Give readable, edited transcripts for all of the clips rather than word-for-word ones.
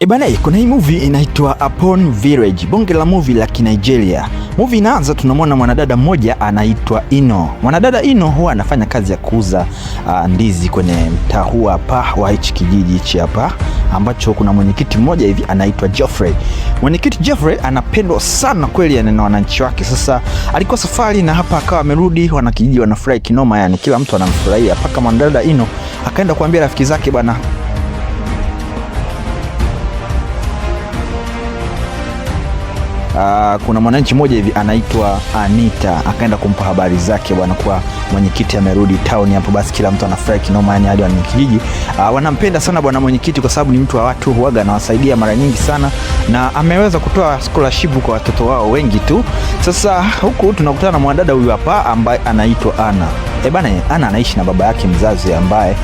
Bana, kuna hii movie inaitwa Upon Village, bonge la movie la Kinigeria. Movie inaanza tunamwona mwanadada mmoja anaitwa Ino. Mwanadada Ino huwa anafanya kazi ya kuuza ndizi kwenye mtaa huu hapa wa hichi kijiji hichi hapa, ambacho kuna mwenyekiti mmoja hivi anaitwa Geoffrey. Mwenyekiti Geoffrey anapendwa sana kweli na wananchi wake. Sasa alikuwa safari na hapa akawa amerudi, wanakijiji wanafurahi kinoma, yani kila mtu anamfurahia, paka mwanadada Ino akaenda kuambia rafiki zake bana, kuna mwananchi mmoja hivi anaitwa Anita, akaenda kumpa habari zake bwana, kwa mwenyekiti amerudi town hapo. Basi kila mtu anafurahi kinoma, yani hadi wanakijiji wanampenda sana bwana mwenyekiti, kwa sababu ni mtu wa watu, huaga anawasaidia mara nyingi sana, na ameweza kutoa scholarship kwa watoto wao wengi tu. Sasa huku tunakutana na mwanadada huyu hapa ambaye anaitwa Ana. Bana, Ana anaishi na baba yake mzazi ambaye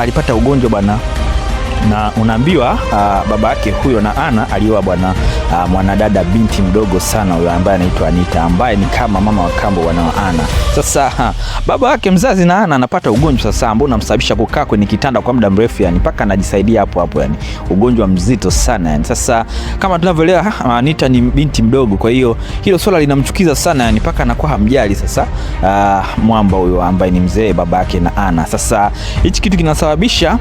alipata ugonjwa bwana, na unaambiwa baba yake huyo na Ana alioa bwana mwanadada binti mdogo sana huyo ambaye anaitwa Anita, ambaye ni kama mama wa kambo bwana wa Ana. Sasa baba yake mzazi na Ana anapata ugonjwa sasa ambao unamsababisha kukaa kwenye kitanda kwa muda mrefu, yani mpaka anajisaidia hapo hapo, yani ugonjwa mzito sana yani. Sasa kama tunavyoelewa, Anita ni binti mdogo, kwa hiyo hilo swala linamchukiza sana yani, mpaka anakuwa hamjali sasa mwamba huyo ambaye ni mzee baba yake na Ana. Sasa hichi kitu kinasababisha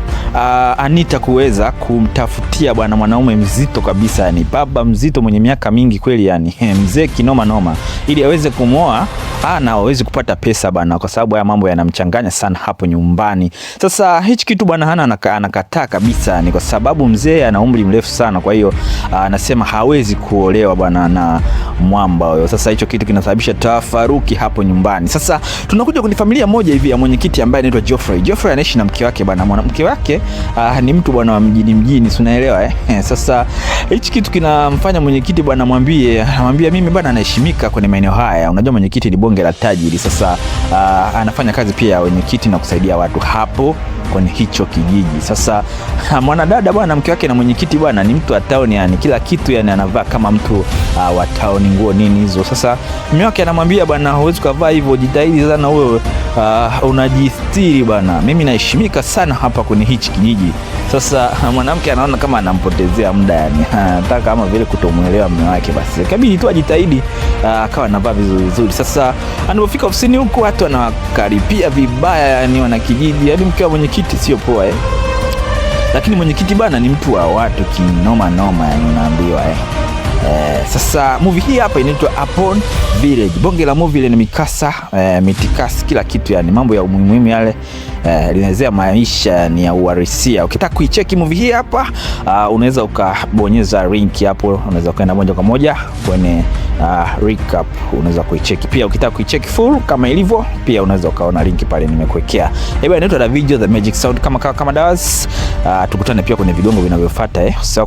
Anita kuweza kumtafutia bwana mwanaume mzito kabisa, yani baba mzito mwenye miaka mingi kweli, yani mzee kinoma noma, ili aweze kumwoa Ana aweze kupata pesa bwana, kwa sababu haya mambo yanamchanganya sana hapo nyumbani. Sasa hichi kitu bwana Ana anakataa kabisa, ni kwa sababu mzee ana umri mrefu sana, kwa hiyo anasema hawezi kuolewa bwana na mwamba huyo. Sasa hicho kitu kinasababisha tafaruki hapo nyumbani. Sasa tunakuja kwenye familia moja hivi ya mwenyekiti ambaye anaitwa Geoffrey. Geoffrey anaishi na mke wake bwana, mwanamke wake ni mtu bwana wa mjini, unaelewa Sasa hichi kitu kinamfanya mwenyekiti bwana anamwambia mimi bwana anaheshimika kwenye maeneo haya. Unajua mwenyekiti ni bonge la tajiri. Sasa anafanya kazi pia ya mwenyekiti na kusaidia watu hapo kwenye hicho kijiji. Sasa mwanadada bwana, mke wake na mwenyekiti bwana ni mtu wa town, yani kila kitu, yani anavaa kama mtu wa town, nguo nini hizo. Sasa mume wake anamwambia bwana, huwezi kuvaa hivyo, jitahidi sana wewe, unajistiri bwana, mimi naheshimika sana hapa kwenye hichi kijiji. Sasa mwanamke anaona kama anampotezea muda, yani anataka kama vile kutomuelewa mume wake, basi kabidi tu ajitahidi akawa anavaa vizuri. Sasa anapofika ofisini huko watu wanakaripia vibaya, yani wanakijiji, yani mke wa mwenyekiti sio poa lakini mwenyekiti bana ni mtu wa watu kinoma noma, yani unaambiwa Sasa movie hii hapa inaitwa Upon Village, bonge la movie ile ni mikasa, mitikasi, kila kitu, yani mambo ya umuhimu yale, linaelezea maisha ni ya uhalisia. Ukitaka kuicheki movie hii hapa unaweza ukabonyeza link hapo, unaweza kwenda moja kwa moja kwenye recap, unaweza kuicheki. Pia ukitaka kuicheki full kama ilivyo, pia unaweza ukaona link pale nimekuwekea. Inaitwa The Video The Magic Sound kama dawas. Tukutane pia kwenye vigongo vinavyofuata,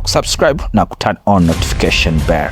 subscribe na turn on notification bell.